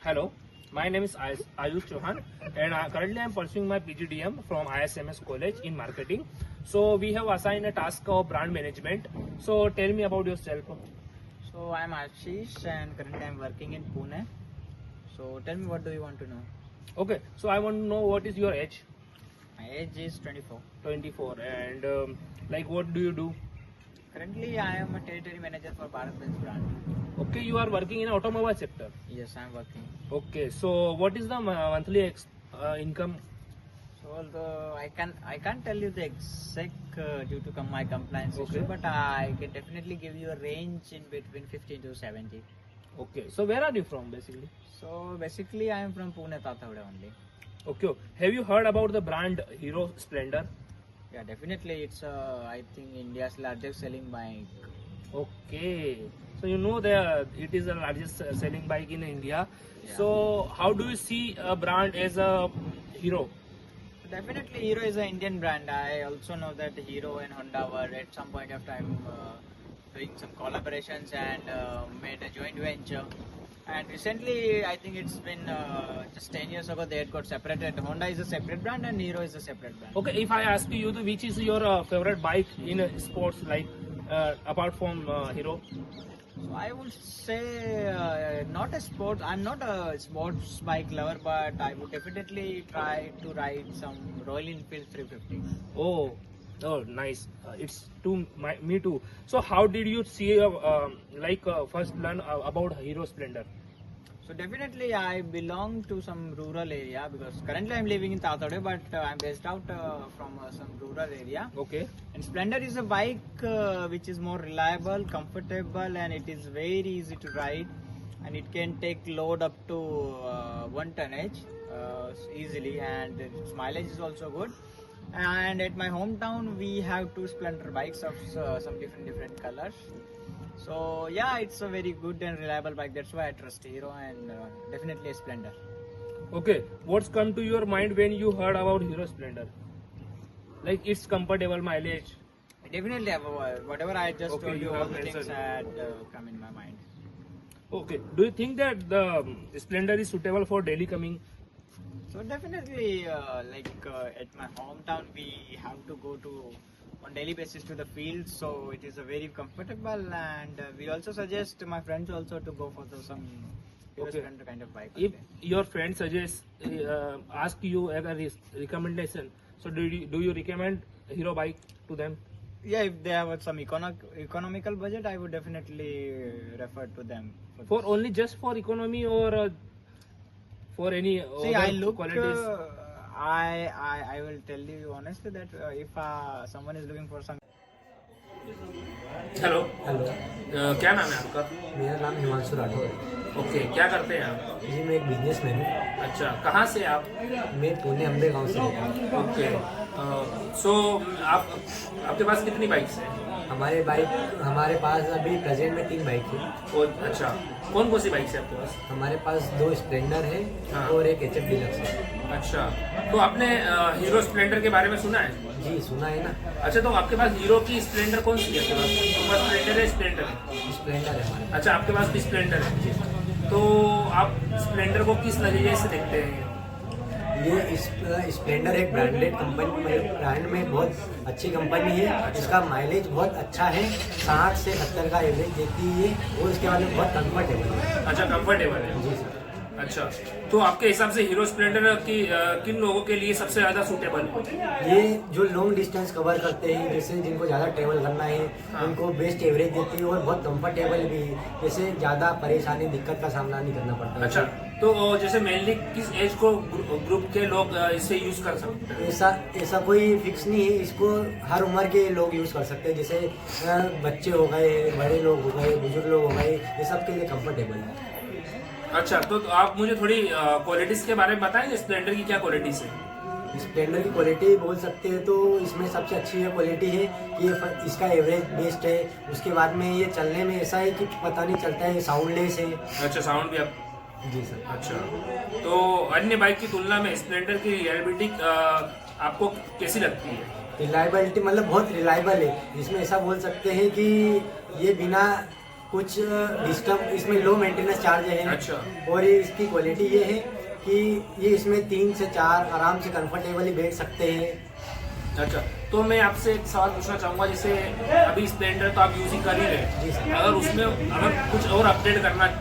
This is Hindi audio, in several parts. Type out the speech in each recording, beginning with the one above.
Hello, my name is Ayush Chauhan, and currently I am pursuing my PGDM from ISMS College in marketing. So we have assigned a task of brand management. So tell me about yourself. So I'm Ashish and currently I'm working in Pune. So tell me, what do you want to know? Okay, so I want to know what is your age? My age is 24. 24, and like what do you do? Currently I am a territory manager for Bharat Benz brand. Okay, you are working in automobile sector. Yes, I'm working. Okay, so what is the monthly income? So although I can't tell you the exact due to my compliance issue, Okay. but I can definitely give you a range in between 15 to 70. Okay, so where are you from basically? So basically I am from Pune, Tathavade only. Okay, have you heard about the brand Hero Splendor? Yeah, definitely it's I think India's largest selling bike. Okay, so you know that it is the largest selling bike in India. Yeah. So how do you see a brand as a hero? Definitely, Hero is an Indian brand. I also know that Hero and Honda were at some point of time doing some collaborations and made a joint venture. And recently, I think it's been just 10 years ago, they had got separated. Honda is a separate brand and Hero is a separate brand. Okay, if I ask you, which is your favorite bike in sports, like apart from Hero? So I would say not a sport. I'm not a sports bike lover, but I would definitely try to ride some Royal Enfield 350. Oh, oh, nice. Me too. So how did you see, first learn about Hero Splendor? So definitely I belong to some rural area because currently I'm living in Tathavade, but I'm based out from some rural area. Okay. And Splendor is a bike which is more reliable, comfortable, and it is very easy to ride, and it can take load up to 1 tonnage easily, and its mileage is also good. And at my hometown we have 2 Splendor bikes of some different colors. So yeah, it's a very good and reliable bike. That's why I trust Hero and definitely a Splendor. Okay, what's come to your mind when you heard about Hero Splendor? Like its comfortable mileage. Definitely, whatever I just Okay, told you you, all have the things mentioned. had come in my mind. Okay, do you think that the Splendor is suitable for daily coming? So definitely, at my hometown, we have to go to on daily basis to the field, so it is a very comfortable, and we also suggest my friends also to go for some Hero Okay. Splendor kind of bike. If your friend suggests, ask you as a recommendation, so do you recommend Hero bike to them? Yeah, if they have some economical budget, I would definitely refer to them. For this. only just for economy or for any See, other I look. qualities? I will tell you honestly that if someone is looking for some. Hello, hello, क्या नाम है आपका? मेरा नाम हिमांशु राठौर है। ओके, क्या करते हैं आप? जी, मैं एक बिजनेसमैन हूँ। अच्छा, कहाँ से आप? मैं पुणे अम्बे गांव से हूँ। ओके, सो आपके पास कितनी बाइक्स हैं? हमारे पास अभी प्रेजेंट में 3 बाइक है। और अच्छा, कौन कौन सी बाइक्स है आपके पास? हमारे पास 2 स्प्लेंडर है हाँ। और एक HF डिलक्स है। अच्छा, तो आपने हीरो स्प्लेंडर के बारे में सुना है? जी, सुना है ना। अच्छा, तो आपके पास हीरो की स्प्लेंडर कौन सी है? आपके पास स्प्लेंडर है, स्प्लेंडर है? स्प्लेंडर है हमारे। अच्छा, आपके पास भी स्प्लेंडर है। तो आप स्प्लेंडर को किस नज़रिए से देखते हैं? ये स्प्लेंडर एक ब्रांडेड कंपनी, ब्रांड में बहुत अच्छी कंपनी है। इसका माइलेज बहुत अच्छा है, 60 से 70 का एवरेज देती है और इसके बाद में बहुत कंफर्टेबल है। अच्छा, कंफर्टेबल है। जी सर। अच्छा, तो आपके हिसाब से हीरो स्प्लेंडर की किन लोगों के लिए सबसे ज़्यादा सूटेबल है? ये जो लॉन्ग डिस्टेंस कवर करते हैं, जैसे जिनको ज़्यादा ट्रेवल करना है, हाँ। उनको बेस्ट एवरेज देती है और बहुत कंफर्टेबल भी है। जैसे ज़्यादा परेशानी दिक्कत का सामना नहीं करना पड़ता। अच्छा, तो जैसे मेनली किस एज को ग्रुप के लोग इसे यूज़ कर सकते हैं? ऐसा कोई फिक्स नहीं है, इसको हर उम्र के लोग यूज़ कर सकते हैं। जैसे बच्चे हो गए, बड़े लोग हो गए, बुजुर्ग लोग हो गए, ये सब के लिए कंफर्टेबल है। अच्छा, तो आप मुझे थोड़ी क्वालिटीज़ के बारे में बताएंगे, स्प्लेंडर की क्या क्वालिटीज़ है? स्प्लेंडर की क्वालिटी बोल सकते हैं तो इसमें सबसे अच्छी ये क्वालिटी है कि इसका एवरेज बेस्ट है। उसके बाद में ये चलने में ऐसा है कि पता नहीं चलता है, साउंडलेस है। अच्छा, साउंड भी आप? जी सर। अच्छा, तो अन्य बाइक की तुलना में स्प्लेंडर की रिलायबिलिटी आपको कैसी लगती है? रिलायबिलिटी मतलब बहुत रिलायबल है। इसमें ऐसा बोल सकते हैं कि ये बिना कुछ डिस्टर्ब इसमें लो मेंटेनेंस चार्ज है। अच्छा। और ये इसकी क्वालिटी ये है कि ये इसमें 3 से 4 आराम से कंफर्टेबली बैठ सकते हैं। अच्छा, तो मैं आपसे एक सवाल पूछना चाहूँगा, जैसे अभी स्प्लेंडर तो आप यूज ही कर ही रहे जी सर। हैं, अगर उसमें अगर कुछ और अपडेट करना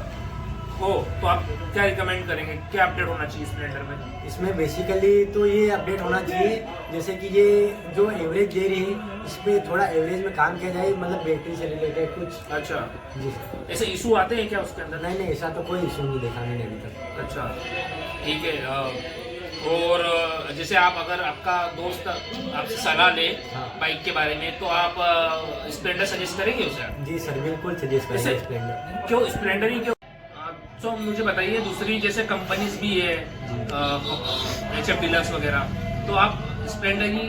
हो तो आप क्या रिकमेंड करेंगे, क्या अपडेट होना चाहिए स्प्लेंडर में? इसमें बेसिकली तो ये अपडेट होना चाहिए, जैसे कि ये जो एवरेज दे रही है इस पर थोड़ा एवरेज में काम किया जाए, मतलब बैटरी से रिलेटेड कुछ। अच्छा, जी सर। ऐसे इशू आते हैं क्या उसके अंदर? नहीं, ऐसा तो कोई इशू नहीं देखा मैंने अभी तक। अच्छा, ठीक है। और जैसे आप अगर आपका दोस्त आपसे सलाह ले हाँ। बाइक के बारे में, तो आप स्प्लेंडर सजेस्ट करेंगे उसे? जी सर, बिल्कुल सजेस्ट करेंगे जैसे- स्प्लेंडर। क्यों स्प्लेंडर ही क्यों? तो मुझे बताइए, दूसरी जैसे कंपनीज भी है HF डीलक्स वगैरह, तो आप स्प्लेंडर ही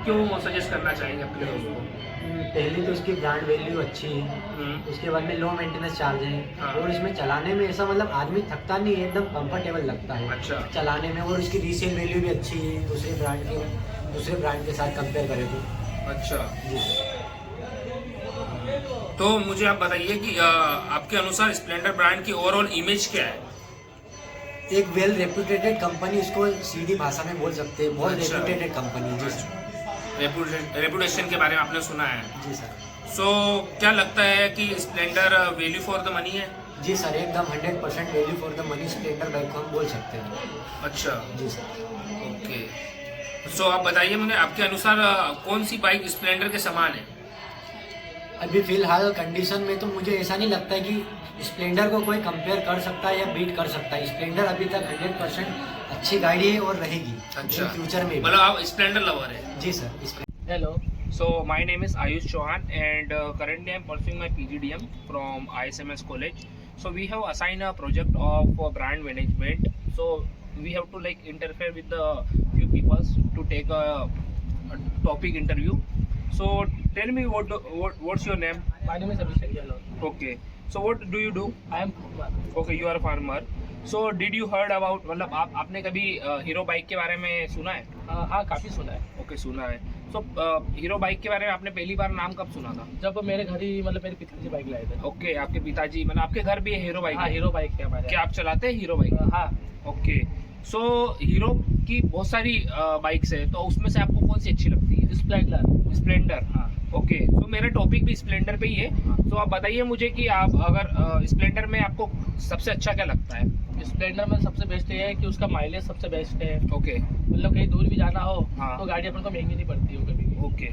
क्यों सजेस्ट करना चाहेंगे अपने दोस्त को? पहली तो इसकी ब्रांड वैल्यू अच्छी है, उसके बाद में लो मेंटेनेंस चार्ज है। हाँ। और इसमें चलाने में ऐसा मतलब आदमी थकता नहीं है, एकदम कंफर्टेबल लगता है अच्छा। चलाने में। और इसकी रीसेल वैल्यू भी अच्छी है दूसरे ब्रांड के साथ कंपेयर करें तो। अच्छा, जी सर। तो मुझे आप बताइए कि आपके अनुसार स्प्लेंडर ब्रांड की ओवरऑल इमेज क्या है? एक वेल रेप्यूटेटेड कंपनी, इसको सीधी भाषा में बोल सकते हैं, बहुत अच्छा। रेप्यूटेटेड कंपनी। जी सर। रेपुटेशन के बारे में आपने सुना है। जी सर। सो क्या लगता है कि Splendor value for the money है? जी सर, एकदम 100% value for the money Splendor bike को हम बोल सकते हैं। अच्छा, जी सर। ओके। सो आप बताइए मुझे, आपके अनुसार कौन सी बाइक स्प्लेंडर के समान है? अभी फिलहाल कंडीशन में तो मुझे ऐसा नहीं लगता है कि स्प्लेंडर को कोई कंपेयर कर सकता है या बीट कर सकता है। स्प्लेंडर अभी तक 100% अच्छी गाड़ी है और रहेगी अच्छा, फ्यूचर में भी। मतलब आप स्प्लेंडर लवर है? जी sir. Hello. So my name is Ayush Chauhan, and currently I'm pursuing my PGDM from ISMS College. So we have assigned a project of brand management. So we have to like interfere with the few people to take a topic interview. So tell me what's your name? My name is Abhishek Gehlot. Okay. So what do you do? I am farmer. Okay, you are a farmer. So did you heard about, मतलब आपने कभी हीरो बाइक के बारे में सुना है? हाँ, काफी सुना है। ओके, सुना है। तो हीरो बाइक के बारे में आपने पहली बार नाम कब सुना था? जब मेरे घर ही मतलब मेरे पिताजी बाइक लाए थे। ओके, आपके पिताजी, मतलब आपके घर भी हीरो बाइक हाँ, है? हीरो बाइक है हमारे। क्या आप चलाते हैं हीरो बाइक? हाँ। ओके। सो हीरो की बहुत सारी बाइक्स है, तो उसमें से आपको कौन सी अच्छी लगती है? स्प्लेंडर। हाँ। ओके, तो मेरा टॉपिक भी स्प्लेंडर पे ही है। तो आप बताइए मुझे कि आप अगर स्प्लेंडर में आपको सबसे अच्छा क्या लगता है? स्प्लेंडर में सबसे बेस्ट ये है कि उसका माइलेज सबसे बेस्ट है। ओके। मतलब कहीं दूर भी जाना हो हाँ। तो गाड़ी अपन को महंगी नहीं पड़ती हो कभी भी। Okay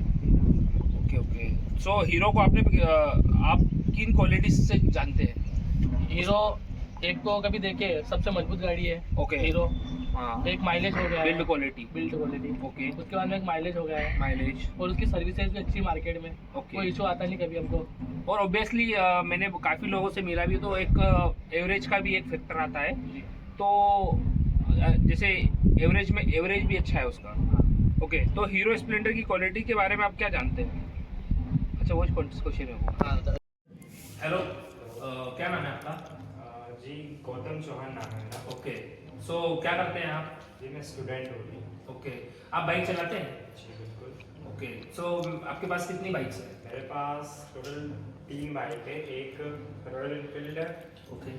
okay okay. So hero को आपने आप किन क्वालिटीज से जानते हैं? हीरो एक तो कभी देखे सबसे मजबूत गाड़ी है। ओके। हीरो हाँ, एक माइलेज हो गया है। Build quality. ओके। उसके बाद में एक माइलेज हो गया है माइलेज। और उसकी सर्विसेज भी अच्छी मार्केट में। ओके। कोई इशू आता नहीं कभी हमको। और ऑब्वियसली मैंने काफ़ी लोगों से मिला भी, तो एक एवरेज का भी एक फैक्टर आता है। तो जैसे एवरेज भी अच्छा है उसका। ओके, तो हीरो स्प्लेंडर की क्वालिटी के बारे में आप क्या जानते हैं? अच्छा, वो क्वेश्चन है वो। हाँ, हेलो, क्या नाम है आपका? जी गौतम चौहान नाम है मेरा। ओके। सो क्या करते हैं आप? जी मैं स्टूडेंट हूँ। ओके, आप बाइक चलाते हैं? जी बिल्कुल। ओके। सो आपके पास कितनी बाइक्स है? मेरे पास टोटल 3 बाइक है। एक रॉयल एनफील्ड है, ओके।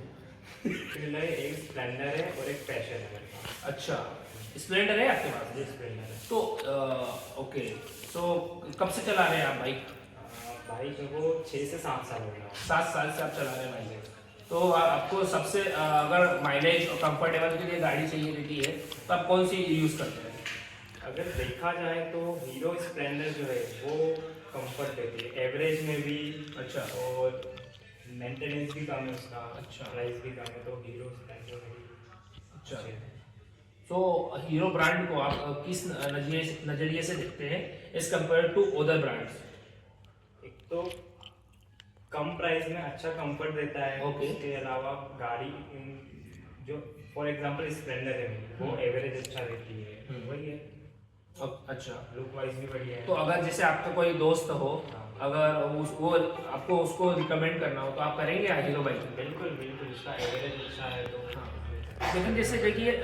एक स्प्लेंडर है और एक पैशन है मेरे पास। अच्छा, स्प्लेंडर है आपके पास? जी स्प्लेंडर है। तो ओके, सो कब से चला रहे हैं आप बाइक? बाइक मेरे को 6 से 7 साल हो गया। 7 साल से आप चला रहे हैं बाइक। तो आपको सबसे अगर माइलेज और कंफर्टेबल के लिए गाड़ी चाहिए रहती है, तो आप कौन सी यूज़ करते हैं? अगर देखा जाए तो हीरो स्प्लेंडर जो है वो कंफर्ट देती है, एवरेज में भी। अच्छा। और मेंटेनेंस भी कम है उसका। अच्छा। प्राइस भी कम है, तो हीरो स्प्लेंडर मेरी अच्छा। अच्छी है। तो हीरो ब्रांड को आप किस नजरिए से देखते हैं as compare to other brands? एक तो कम प्राइस में अच्छा कंफर्ट देता है। ओके। उसके अलावा गाड़ी जो फॉर एग्जांपल स्प्लेंडर है वो एवरेज अच्छा देती है, वही है। अच्छा, लुक वाइज भी बढ़िया है। तो अगर जैसे आपका कोई दोस्त हो, अगर वो आपको उसको रिकमेंड करना हो, तो आप करेंगे हीरो बाइक? बिल्कुल बिल्कुल, उसका एवरेज अच्छा है तो। लेकिन जैसे देखिए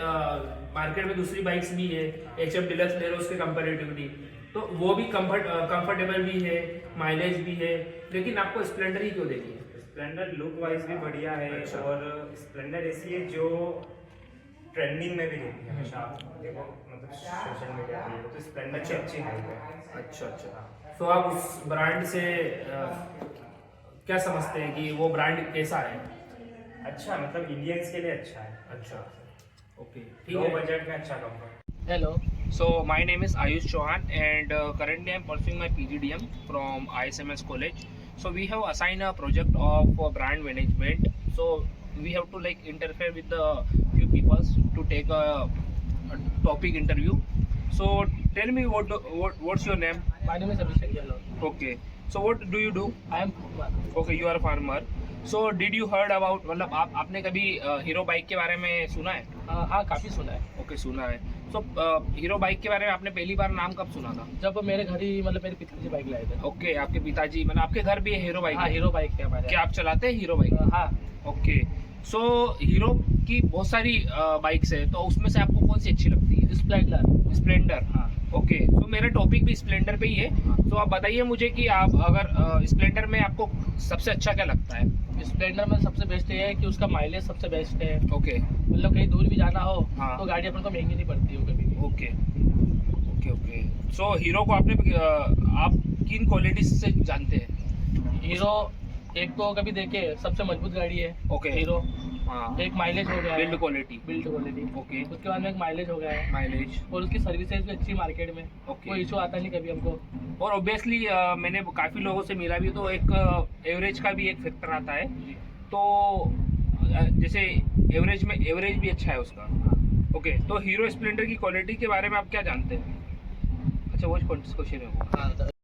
मार्केट में दूसरी बाइक्स भी है, HF डीलक्स ले लो उसके कंपैरेटिवली, तो वो भी कंफर्टेबल भी है, माइलेज भी है, लेकिन आपको स्प्लेंडर ही क्यों देनी है? स्प्लेंडर लुक वाइज भी बढ़िया है। अच्छा। और स्प्लेंडर ऐसी है जो ट्रेंडिंग में भी रहती है हमेशा। देखो मतलब सोशल मीडिया पे तो स्प्लेंडर की अच्छी हाइप है। अच्छा अच्छा। तो आप उस ब्रांड से क्या समझते हैं कि वो ब्रांड कैसा है? अच्छा मतलब इंडियंस के लिए अच्छा है। अच्छा, ओके, लो बजट में अच्छा comfort. Hello. So my name is Ayush Chauhan, and currently I'm pursuing my PGDM from ISMS College. So we have assigned a project of brand management. So we have to like interfere with the few people to take a topic interview. So tell me what's your name? My name is Abhishek Gehlot. Okay. So what do you do? I am farmer. Okay, you are a farmer. So did you heard about मतलब आपने कभी हीरो बाइक के बारे में सुना है? हाँ काफ़ी सुना है। ओके, सुना है। तो हीरो बाइक के बारे में आपने पहली बार नाम कब सुना था? जब मेरे घर ही मतलब मेरे पिताजी बाइक लाए थे। ओके, आपके पिताजी मतलब आपके घर भी हीरो बाइक हाँ है? हीरो बाइक है हमारे। क्या आप चलाते हैं हीरो बाइक? हाँ। ओके, सो हीरो की बहुत सारी बाइक्स है, तो उसमें से आपको कौन सी अच्छी लगती है? स्प्लेंडर। स्प्लेंडर। हाँ। ओके, तो मेरा टॉपिक भी स्प्लेंडर पे ही है। तो आप बताइए मुझे कि आप अगर स्प्लेंडर में आपको सबसे अच्छा क्या लगता है? स्प्लेंडर में सबसे बेस्ट ये है कि उसका माइलेज सबसे बेस्ट है। ओके मतलब कहीं दूर भी जाना हो हाँ। तो गाड़ी अपन को महंगी नहीं पड़ती है कभी भी। Okay okay okay. So hero को आपने आप किन क्वालिटीज से जानते हैं? हीरो एक तो कभी देखे सबसे मजबूत गाड़ी है। ओके। हीरो हाँ, एक माइलेज हो गया है। Build quality. Build quality. Okay, उसके बाद में एक माइलेज हो गया है माइलेज। और उसकी सर्विसेज भी अच्छी मार्केट में। ओके। कोई इशू आता नहीं कभी हमको। और ऑब्वियसली मैंने काफ़ी लोगों से मिला भी, तो एक एवरेज का भी एक फैक्टर आता है। तो जैसे एवरेज भी अच्छा है उसका। ओके, तो हीरो स्प्लेंडर की क्वालिटी के बारे में आप क्या जानते हैं? अच्छा, वो क्वेश्चन है वो। हाँ